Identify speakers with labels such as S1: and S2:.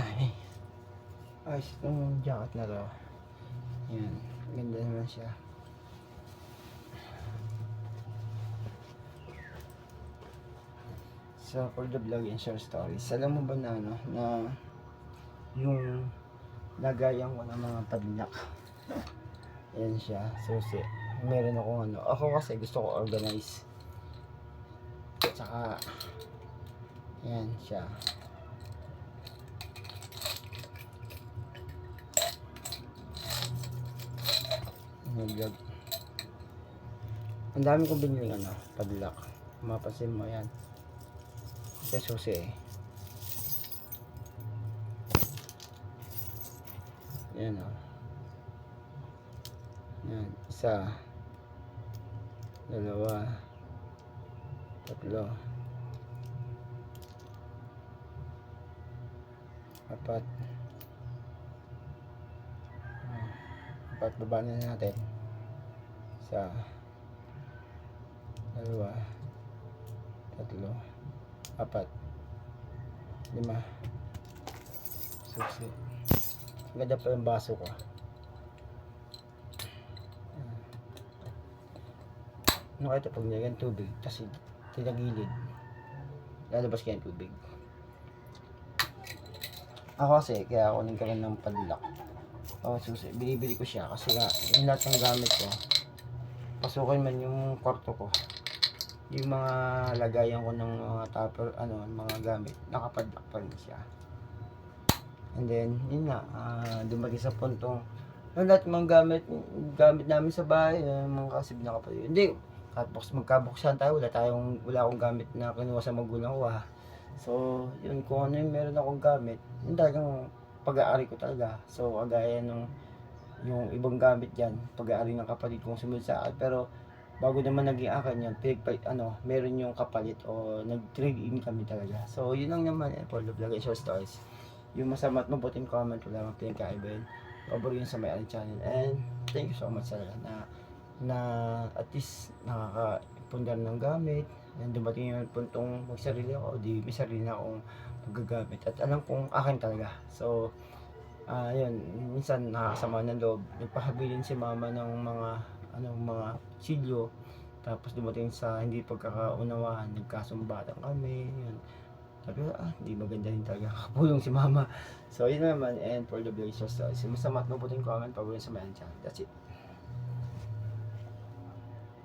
S1: Ay, ayos itong jacket na to. Yan, ganda naman siya. So, for the vlog and short stories, alam mo ba na ano, na yung lagayan ko ng mga padlock. Yan siya, susi. Meron akong ano, ako kasi gusto ko organize. Tsaka, yan siya. Vlog. Ang dami kong binili ano, padlock. Mapapansin mo yan. Ito susi eh. Yan o. Yan. Isa. Dalawa. Tatlo. Apat. Apat. Baba na natin. Isa. Dalawa. Tatlo. Apat. Lima. Susi. Ganda pa yung baso ko. Ano kaya ito pag nilagyan tubig tapos tinagilid lalabas kaya yung tubig. Ako kasi kaya ako nagkaroon ng padlock. Susi, binibili ko siya kasi nga yung lahat ng gamit ko pasukin man yung kwarto ko, yung mga lagayan ko ng mga tupper, mga gamit, nakapadlock pa rin siya. And then, yun nga, dumating sa puntong lahat ng mga gamit namin sa bahay, mga kasib na kapatid. Hindi, magkabuksan tayo, wala akong gamit na kinuha sa magulang ko So, yun, kung ano yung meron akong gamit, yun talagang pag-aari ko talaga. So, kagaya nung yung ibang gamit dyan, pag-aari ng kapatid kong sumunod sa akin. Pero, bago naman naging akin yun, meron yung kapalit o nag-trade in kami talaga. So, yun lang naman, for the vlog and short stories. Yung masama at mabuting comment, wala mang pinagkaiba yun. Pabor yun sa may channel. And thank you so much talaga na at least nakaka-pundar ng gamit. And dumating yung puntong magsarili ako, di may sarili na akong magagamit. At alam kong akin talaga. So, yun, minsan nakakasama ng loob. Nagpahabilin si mama ng mga silyo. Tapos dumating sa hindi pagkakaunawaan, nagkasumbatan kami. Yun. Sabi ko, hindi maganda rin talaga kapulong si mama. So, yun naman, and for the vlog, so, masama at mabuting comment, pag sa mayan channel. That's it.